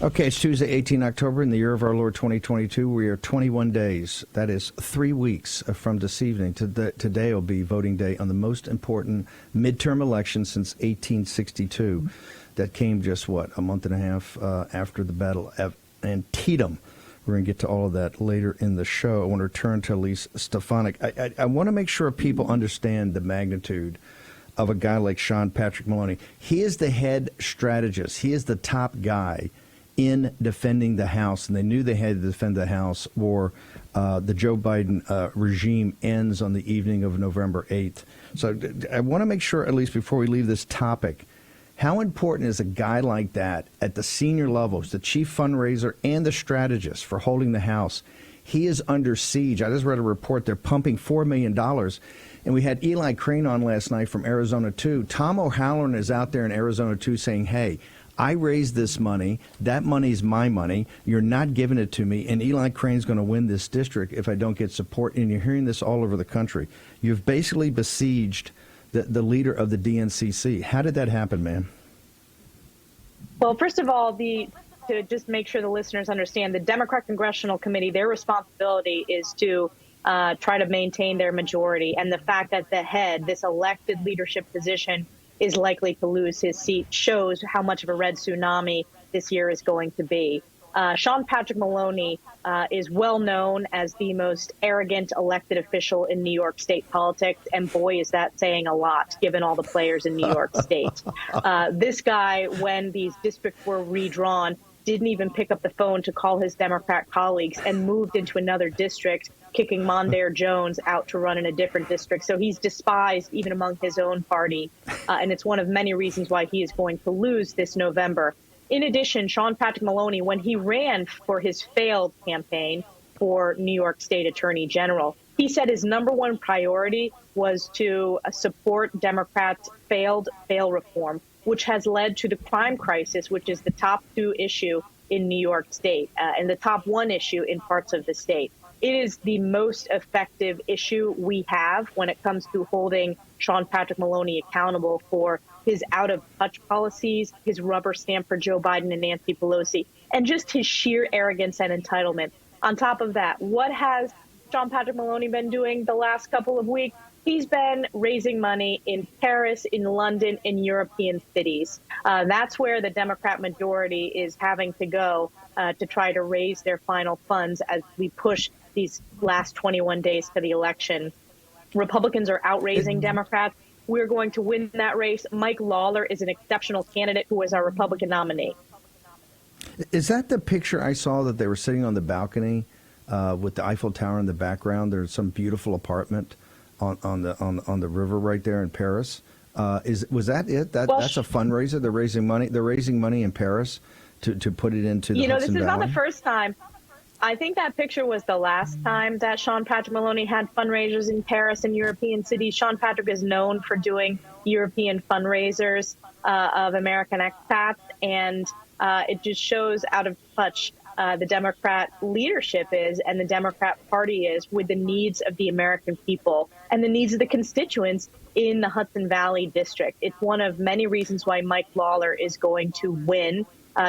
Okay, it's Tuesday, 18 October, in the year of our Lord 2022. We are 21 days, that is 3 weeks from this evening. Today will be voting day on the most important midterm election since 1862. That came just, a month and a half after the Battle of Antietam. We're going to get to all of that later in the show. I want to return to Elise Stefanik. I want to make sure people understand the magnitude of a guy like Sean Patrick Maloney. He is the head strategist. He is the top guy in defending the House, and they knew they had to defend the House, or the Joe Biden regime ends on the evening of November 8th. So I want to make sure, at least before we leave this topic, how important is a guy like that at the senior levels, the chief fundraiser and the strategist for holding the House? He is under siege. I just read a report. They're pumping $4 million. And we had Eli Crane on last night from Arizona 2. Tom O'Halloran is out there in Arizona 2 saying, hey, I raised this money. That money's my money. You're not giving it to me. And Eli Crane's going to win this district if I don't get support. And you're hearing this all over the country. You've basically besieged the leader of the DNCC. How did that happen, man? Well, first of all, to just make sure the listeners understand, the Democrat Congressional Committee, their responsibility is to try to maintain their majority. And the fact that the head, this elected leadership position, is likely to lose his seat shows how much of a red tsunami this year is going to be. Sean Patrick Maloney is well known as the most arrogant elected official in New York State politics, and boy, is that saying a lot, given all the players in New York State. This guy, when these districts were redrawn, didn't even pick up the phone to call his Democrat colleagues and moved into another district, kicking Mondaire Jones out to run in a different district. So he's despised even among his own party, and it's one of many reasons why he is going to lose this November. In addition, Sean Patrick Maloney, when he ran for his failed campaign for New York State Attorney General, he said his number one priority was to support Democrats' failed bail reform, which has led to the crime crisis, which is the top 2 issue in New York State and the top 1 issue in parts of the state. It is the most effective issue we have when it comes to holding Sean Patrick Maloney accountable for his out-of-touch policies, his rubber stamp for Joe Biden and Nancy Pelosi, and just his sheer arrogance and entitlement. On top of that, what has Sean Patrick Maloney been doing the last couple of weeks? He's been raising money in Paris, in London, in European cities. That's where the Democrat majority is having to go to try to raise their final funds as we push these last 21 days to the election. Republicans are outraising Democrats. We're going to win that race. Mike Lawler is an exceptional candidate who is our Republican nominee. Is that the picture I saw that they were sitting on the balcony with the Eiffel Tower in the background? There's some beautiful apartment on the river right there in Paris. Was that it? That's a fundraiser. They're raising money. They're raising money in Paris to put it into the Hudson this is Valley? not the first time. I think that picture was the last time that Sean Patrick Maloney had fundraisers in Paris and European cities. Sean Patrick is known for doing European fundraisers of American expats, and it just shows out of touch the Democrat leadership is and the Democrat Party is with the needs of the American people and the needs of the constituents in the Hudson Valley district. It's one of many reasons why Mike Lawler is going to win.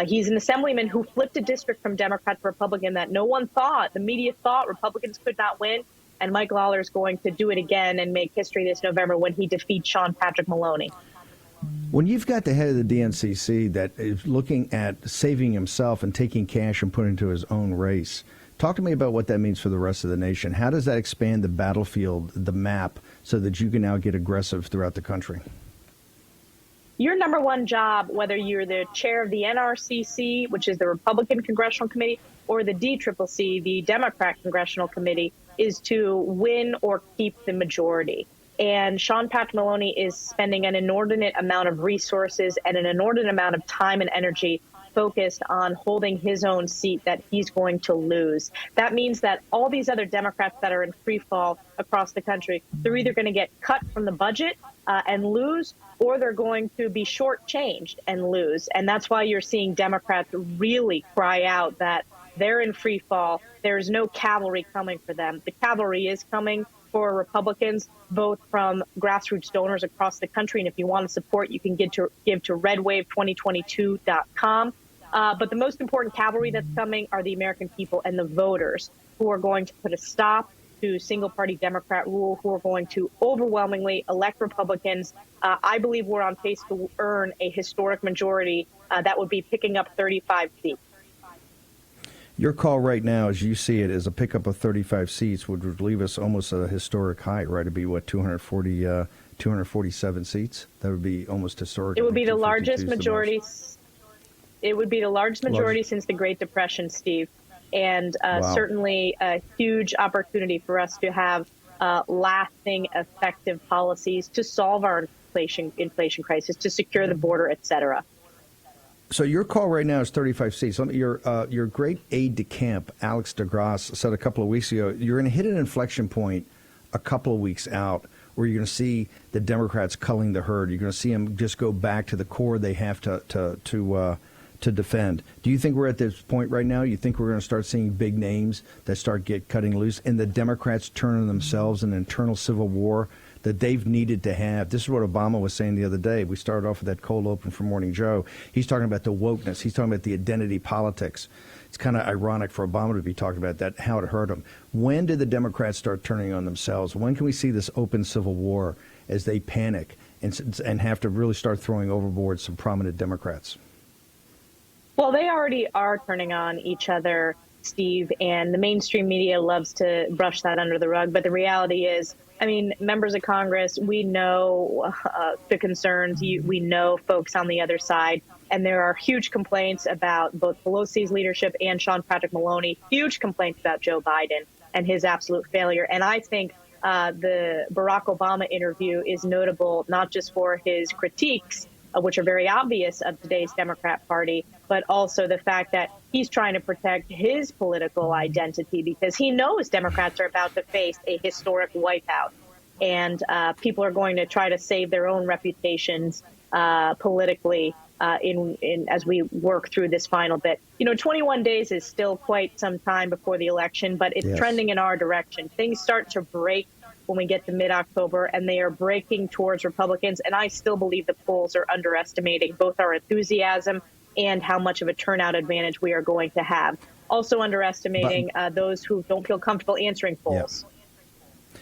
He's an assemblyman who flipped a district from Democrat to Republican that no one thought, the media thought Republicans could not win. And Mike Lawler is going to do it again and make history this November when he defeats Sean Patrick Maloney. When you've got the head of the DNCC that is looking at saving himself and taking cash and putting it into his own race, talk to me about what that means for the rest of the nation. How does that expand the battlefield, the map, so that you can now get aggressive throughout the country? Your number one job, whether you're the chair of the NRCC, which is the Republican Congressional Committee, or the DCCC, the Democrat Congressional Committee, is to win or keep the majority. And Sean Patrick Maloney is spending an inordinate amount of resources and an inordinate amount of time and energy focused on holding his own seat that he's going to lose. That means that all these other Democrats that are in free fall across the country, they're either going to get cut from the budget and lose, or they're going to be shortchanged and lose. And that's why you're seeing Democrats really cry out that they're in free fall. There's no cavalry coming for them. The cavalry is coming for Republicans, both from grassroots donors across the country. And if you want to support, you can give to redwave2022.com. But the most important cavalry that's coming are the American people and the voters who are going to put a stop to single-party Democrat rule, who are going to overwhelmingly elect Republicans. I believe we're on pace to earn a historic majority that would be picking up 35 seats. Your call right now, as you see it, is a pickup of 35 seats, would leave us almost at a historic height, right? It'd be, what, 247 seats? That would be almost historic. It would be the largest majority. It would be the largest majority since the Great Depression, Steve. And certainly a huge opportunity for us to have lasting, effective policies to solve our inflation crisis, to secure the border, et cetera. So your call right now is 35 seats. Your great aide de camp, Alex DeGrasse, said a couple of weeks ago, you're going to hit an inflection point a couple of weeks out where you're going to see the Democrats culling the herd. You're going to see them just go back to the core they have to defend. Do you think we're at this point right now? You think we're going to start seeing big names that start cutting loose, and the Democrats turning themselves an internal civil war that they've needed to have? This is what Obama was saying the other day. We started off with that cold open from Morning Joe. He's talking about the wokeness. He's talking about the identity politics. It's kind of ironic for Obama to be talking about that, how it hurt him. When did the Democrats start turning on themselves? When can we see this open civil war as they panic and have to really start throwing overboard some prominent Democrats? Well, they already are turning on each other, Steve, and the mainstream media loves to brush that under the rug. But the reality is, I mean, members of Congress, we know the concerns. We know folks on the other side. And there are huge complaints about both Pelosi's leadership and Sean Patrick Maloney, huge complaints about Joe Biden and his absolute failure. And I think the Barack Obama interview is notable not just for his critiques, which are very obvious of today's Democrat Party, but also the fact that he's trying to protect his political identity because he knows Democrats are about to face a historic wipeout. And people are going to try to save their own reputations politically as we work through this final bit. 21 days is still quite some time before the election, but it's trending in our direction. Things start to break when we get to mid-October, and they are breaking towards Republicans. And I still believe the polls are underestimating both our enthusiasm and how much of a turnout advantage we are going to have. Also underestimating those who don't feel comfortable answering polls.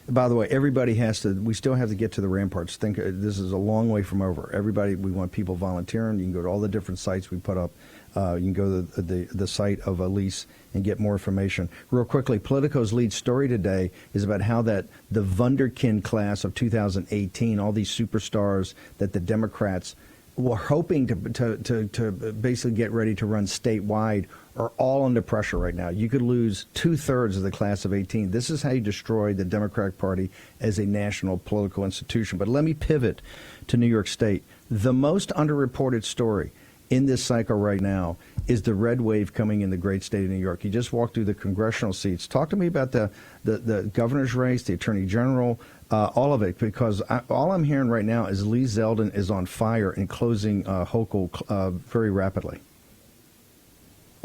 By the way, we still have to get to the ramparts. This is a long way from over. Everybody, we want people volunteering. You can go to all the different sites we put up. You can go to the site of Elise and get more information. Real quickly, Politico's lead story today is about how the Wunderkind class of 2018, all these superstars that the Democrats were hoping to basically get ready to run statewide, are all under pressure right now. You could lose 2/3 of the class of 18. This is how you destroy the Democratic Party as a national political institution. But let me pivot to New York State. The most underreported story in this cycle right now is the red wave coming in the great state of New York. You just walked through the congressional seats. Talk to me about the governor's race, the attorney general, all of it, because all I'm hearing right now is Lee Zeldin is on fire and closing Hochul very rapidly.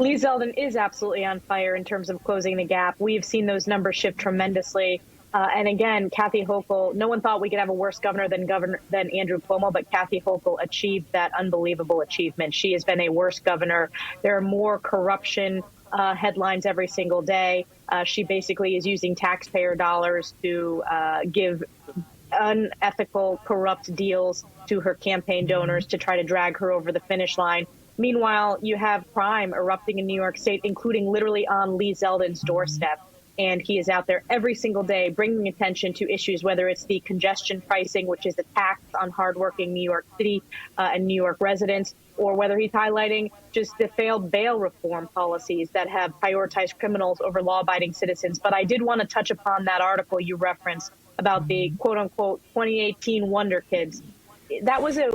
Lee Zeldin is absolutely on fire in terms of closing the gap. We've seen those numbers shift tremendously. And again, Kathy Hochul, no one thought we could have a worse governor than Andrew Cuomo, but Kathy Hochul achieved that unbelievable achievement. She has been a worse governor. There are more corruption headlines every single day. She basically is using taxpayer dollars to give unethical, corrupt deals to her campaign donors to try to drag her over the finish line. Meanwhile, you have crime erupting in New York State, including literally on Lee Zeldin's doorstep. And he is out there every single day bringing attention to issues, whether it's the congestion pricing, which is a tax on hardworking New York City and New York residents, or whether he's highlighting just the failed bail reform policies that have prioritized criminals over law-abiding citizens. But I did want to touch upon that article you referenced about the quote-unquote 2018 Wonder Kids. That was a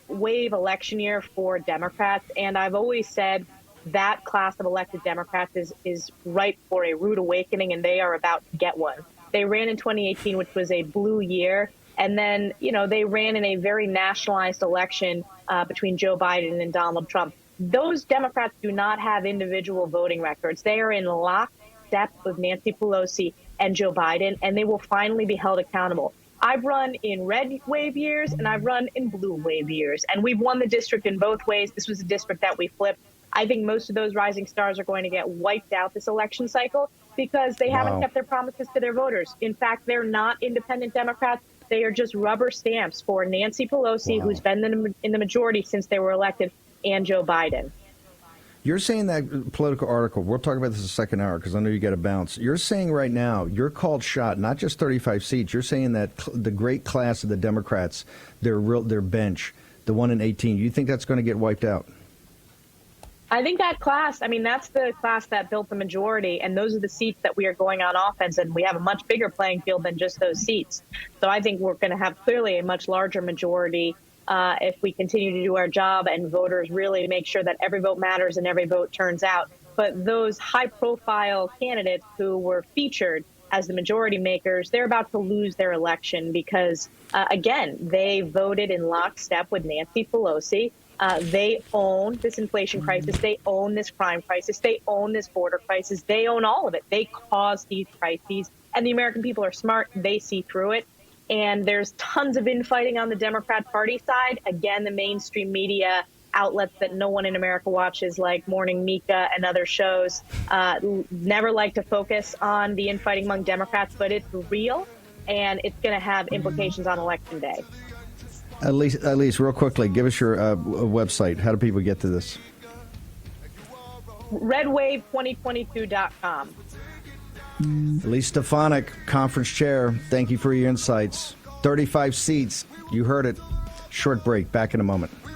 wave election year for Democrats, and I've always said that class of elected Democrats is ripe for a rude awakening, and they are about to get one. They ran in 2018, which was a blue year, and then they ran in a very nationalized election between Joe Biden and Donald Trump. Those Democrats do not have individual voting records. They are in lockstep with Nancy Pelosi and Joe Biden, and they will finally be held accountable. I've run in red wave years and I've run in blue wave years, and we've won the district in both ways. This was a district that we flipped. I think most of those rising stars are going to get wiped out this election cycle because they haven't kept their promises to their voters. In fact, they're not independent Democrats. They are just rubber stamps for Nancy Pelosi, who's been in the majority since they were elected, and Joe Biden. You're saying that political article, we'll talk about this in the second hour because I know you got to bounce. You're saying right now, your called shot, not just 35 seats, you're saying that the great class of the Democrats, their bench, the one in 18, you think that's going to get wiped out? I think that class, I mean, that's the class that built the majority, and those are the seats that we are going on offense, and we have a much bigger playing field than just those seats. So I think we're going to have clearly a much larger majority if we continue to do our job and voters really make sure that every vote matters and every vote turns out. But those high-profile candidates who were featured as the majority makers, they're about to lose their election because, again, they voted in lockstep with Nancy Pelosi. They own this inflation crisis. They own this crime crisis. They own this border crisis. They own all of it. They caused these crises. And the American people are smart. They see through it. And there's tons of infighting on the Democrat Party side. Again, the mainstream media outlets that no one in America watches, like Morning Mika and other shows, never like to focus on the infighting among Democrats, but it's real, and it's going to have implications on Election Day. Elise, real quickly, give us your website. How do people get to this? Redwave2022.com. Elise Stefanik, conference chair, thank you for your insights. 35 seats. You heard it. Short break. Back in a moment.